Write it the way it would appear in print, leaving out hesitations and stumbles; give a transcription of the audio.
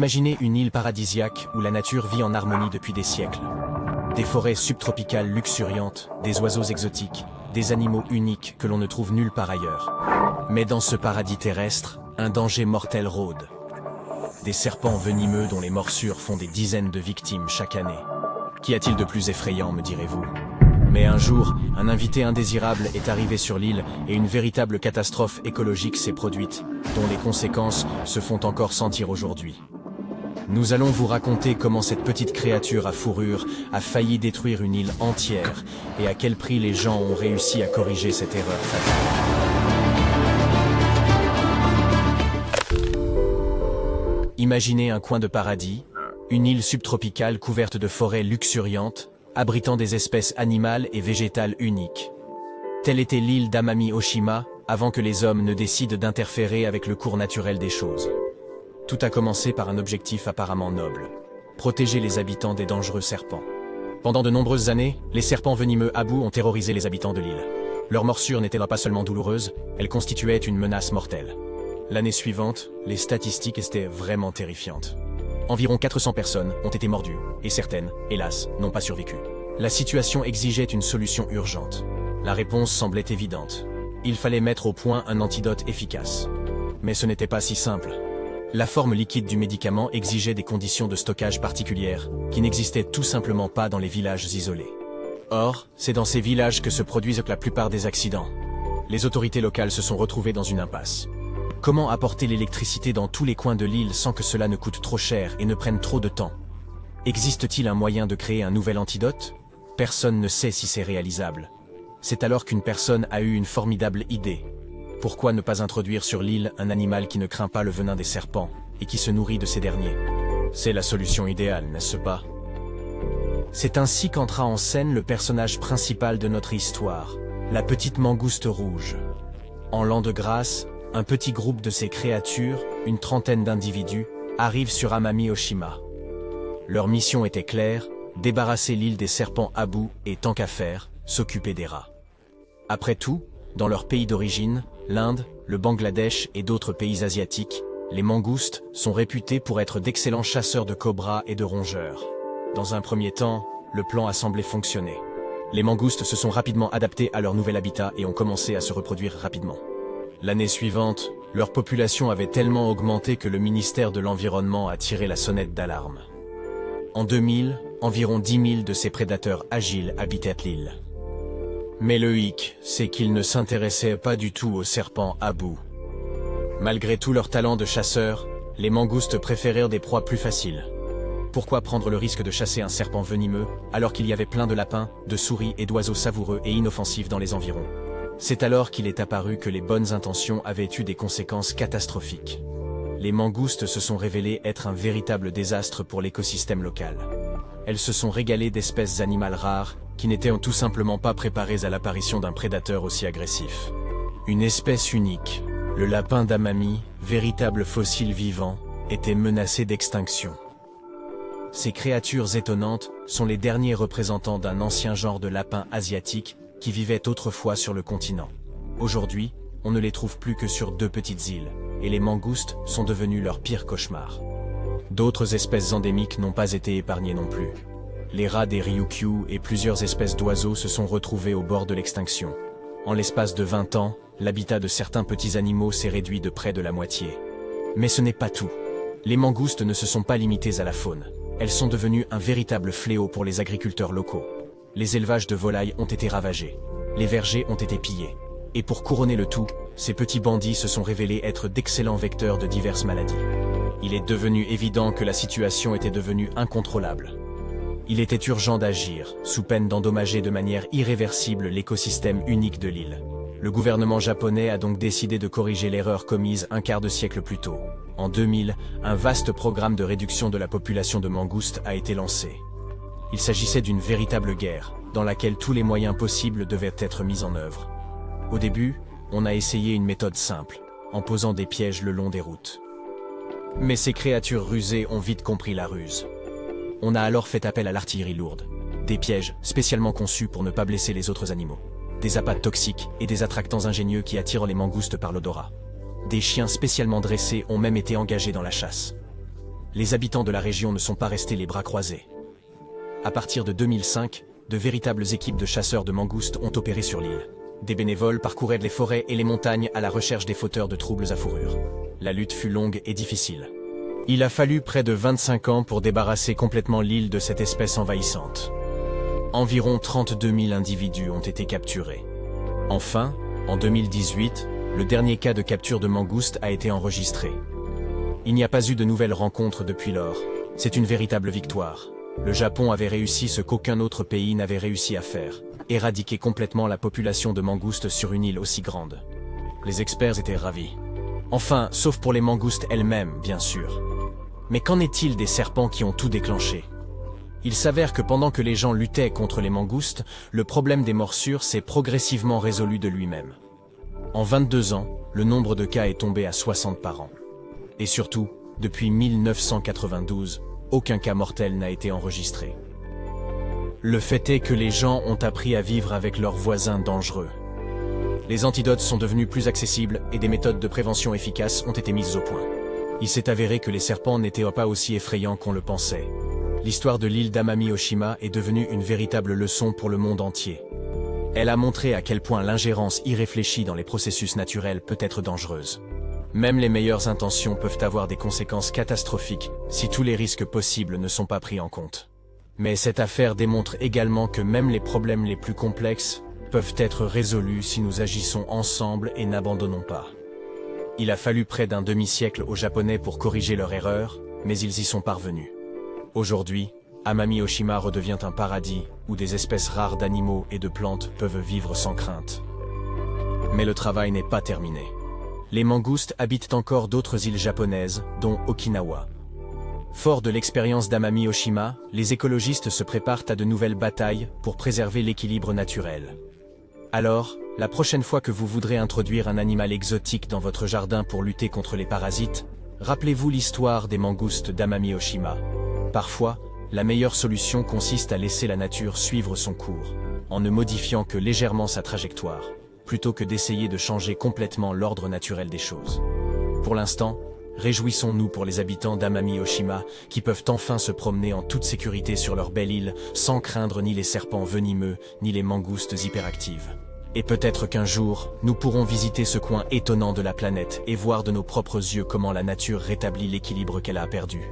Imaginez une île paradisiaque où la nature vit en harmonie depuis des siècles. Des forêts subtropicales luxuriantes, des oiseaux exotiques, des animaux uniques que l'on ne trouve nulle part ailleurs. Mais dans ce paradis terrestre, un danger mortel rôde. Des serpents venimeux dont les morsures font des dizaines de victimes chaque année. Qu'y a-t-il de plus effrayant, me direz-vous? Mais un jour, un invité indésirable est arrivé sur l'île et une véritable catastrophe écologique s'est produite, dont les conséquences se font encore sentir aujourd'hui. Nous allons vous raconter comment cette petite créature à fourrure a failli détruire une île entière et à quel prix les gens ont réussi à corriger cette erreur fatale. Imaginez un coin de paradis, une île subtropicale couverte de forêts luxuriantes, abritant des espèces animales et végétales uniques. Telle était l'île d'Amami Oshima, avant que les hommes ne décident d'interférer avec le cours naturel des choses. Tout a commencé par un objectif apparemment noble: protéger les habitants des dangereux serpents. Pendant de nombreuses années, les serpents venimeux Abu ont terrorisé les habitants de l'île. Leurs morsures n'étaient pas seulement douloureuses, elles constituaient une menace mortelle. L'année suivante, les statistiques étaient vraiment terrifiantes. Environ 400 personnes ont été mordues, et certaines, hélas, n'ont pas survécu. La situation exigeait une solution urgente. La réponse semblait évidente. Il fallait mettre au point un antidote efficace. Mais ce n'était pas si simple. La forme liquide du médicament exigeait des conditions de stockage particulières, qui n'existaient tout simplement pas dans les villages isolés. Or, c'est dans ces villages que se produisent la plupart des accidents. Les autorités locales se sont retrouvées dans une impasse. Comment apporter l'électricité dans tous les coins de l'île sans que cela ne coûte trop cher et ne prenne trop de temps? Existe-t-il un moyen de créer un nouvel antidote? Personne ne sait si c'est réalisable. C'est alors qu'une personne a eu une formidable idée. Pourquoi ne pas introduire sur l'île un animal qui ne craint pas le venin des serpents et qui se nourrit de ces derniers? C'est la solution idéale, n'est-ce pas? C'est ainsi qu'entra en scène le personnage principal de notre histoire, la petite mangouste rouge. En l'an de grâce, un petit groupe de ces créatures, une trentaine d'individus, arrive sur Amami Oshima. Leur mission était claire: débarrasser l'île des serpents Abu et, tant qu'à faire, s'occuper des rats. Après tout, dans leur pays d'origine, l'Inde, le Bangladesh et d'autres pays asiatiques, les mangoustes sont réputés pour être d'excellents chasseurs de cobras et de rongeurs. Dans un premier temps, le plan a semblé fonctionner. Les mangoustes se sont rapidement adaptés à leur nouvel habitat et ont commencé à se reproduire rapidement. L'année suivante, leur population avait tellement augmenté que le ministère de l'Environnement a tiré la sonnette d'alarme. En 2000, environ 10 000 de ces prédateurs agiles habitaient l'île. Mais le hic, c'est qu'ils ne s'intéressaient pas du tout aux serpents Abu. Malgré tout leur talent de chasseurs, les mangoustes préférèrent des proies plus faciles. Pourquoi prendre le risque de chasser un serpent venimeux, alors qu'il y avait plein de lapins, de souris et d'oiseaux savoureux et inoffensifs dans les environs? C'est alors qu'il est apparu que les bonnes intentions avaient eu des conséquences catastrophiques. Les mangoustes se sont révélées être un véritable désastre pour l'écosystème local. Elles se sont régalées d'espèces animales rares, qui n'étaient tout simplement pas préparées à l'apparition d'un prédateur aussi agressif. Une espèce unique, le lapin d'Amami, véritable fossile vivant, était menacé d'extinction. Ces créatures étonnantes sont les derniers représentants d'un ancien genre de lapins asiatiques qui vivaient autrefois sur le continent. Aujourd'hui, on ne les trouve plus que sur 2 petites îles, et les mangoustes sont devenus leur pire cauchemar. D'autres espèces endémiques n'ont pas été épargnées non plus. Les rats des Ryukyu et plusieurs espèces d'oiseaux se sont retrouvés au bord de l'extinction. En l'espace de 20 ans, l'habitat de certains petits animaux s'est réduit de près de la moitié. Mais ce n'est pas tout. Les mangoustes ne se sont pas limitées à la faune. Elles sont devenues un véritable fléau pour les agriculteurs locaux. Les élevages de volailles ont été ravagés. Les vergers ont été pillés. Et pour couronner le tout, ces petits bandits se sont révélés être d'excellents vecteurs de diverses maladies. Il est devenu évident que la situation était devenue incontrôlable. Il était urgent d'agir, sous peine d'endommager de manière irréversible l'écosystème unique de l'île. Le gouvernement japonais a donc décidé de corriger l'erreur commise un quart de siècle plus tôt. En 2000, un vaste programme de réduction de la population de mangoustes a été lancé. Il s'agissait d'une véritable guerre, dans laquelle tous les moyens possibles devaient être mis en œuvre. Au début, on a essayé une méthode simple, en posant des pièges le long des routes. Mais ces créatures rusées ont vite compris la ruse. On a alors fait appel à l'artillerie lourde, des pièges spécialement conçus pour ne pas blesser les autres animaux, des appâts toxiques et des attractants ingénieux qui attirent les mangoustes par l'odorat. Des chiens spécialement dressés ont même été engagés dans la chasse. les habitants de la région ne sont pas restés les bras croisés. À partir de 2005, de véritables équipes de chasseurs de mangoustes ont opéré sur l'île. Des bénévoles parcouraient les forêts et les montagnes à la recherche des fauteurs de troubles à fourrure. La lutte fut longue et difficile. Il a fallu près de 25 ans pour débarrasser complètement l'île de cette espèce envahissante. Environ 32 000 individus ont été capturés. Enfin, en 2018, le dernier cas de capture de mangoustes a été enregistré. Il n'y a pas eu de nouvelles rencontres depuis lors. C'est une véritable victoire. Le Japon avait réussi ce qu'aucun autre pays n'avait réussi à faire, éradiquer complètement la population de mangoustes sur une île aussi grande. Les experts étaient ravis. Enfin, sauf pour les mangoustes elles-mêmes, bien sûr. Mais qu'en est-il des serpents qui ont tout déclenché? Il s'avère que pendant que les gens luttaient contre les mangoustes, le problème des morsures s'est progressivement résolu de lui-même. En 22 ans, le nombre de cas est tombé à 60 par an. Et surtout, depuis 1992, aucun cas mortel n'a été enregistré. Le fait est que les gens ont appris à vivre avec leurs voisins dangereux. Les antidotes sont devenus plus accessibles et des méthodes de prévention efficaces ont été mises au point. Il s'est avéré que les serpents n'étaient pas aussi effrayants qu'on le pensait. L'histoire de l'île d'Amami-Oshima est devenue une véritable leçon pour le monde entier. Elle a montré à quel point l'ingérence irréfléchie dans les processus naturels peut être dangereuse. Même les meilleures intentions peuvent avoir des conséquences catastrophiques si tous les risques possibles ne sont pas pris en compte. Mais cette affaire démontre également que même les problèmes les plus complexes peuvent être résolus si nous agissons ensemble et n'abandonnons pas. Il a fallu près d'un demi-siècle aux Japonais pour corriger leur erreur, mais ils y sont parvenus. Aujourd'hui, Amami-Oshima redevient un paradis où des espèces rares d'animaux et de plantes peuvent vivre sans crainte. Mais le travail n'est pas terminé. Les mangoustes habitent encore d'autres îles japonaises, dont Okinawa. Forts de l'expérience d'Amami-Oshima, les écologistes se préparent à de nouvelles batailles pour préserver l'équilibre naturel. Alors, la prochaine fois que vous voudrez introduire un animal exotique dans votre jardin pour lutter contre les parasites, rappelez-vous l'histoire des mangoustes d'Amami-Oshima. Parfois, la meilleure solution consiste à laisser la nature suivre son cours, en ne modifiant que légèrement sa trajectoire, plutôt que d'essayer de changer complètement l'ordre naturel des choses. Pour l'instant, réjouissons-nous pour les habitants d'Amami-Oshima qui peuvent enfin se promener en toute sécurité sur leur belle île sans craindre ni les serpents venimeux ni les mangoustes hyperactives. Et peut-être qu'un jour, nous pourrons visiter ce coin étonnant de la planète et voir de nos propres yeux comment la nature rétablit l'équilibre qu'elle a perdu.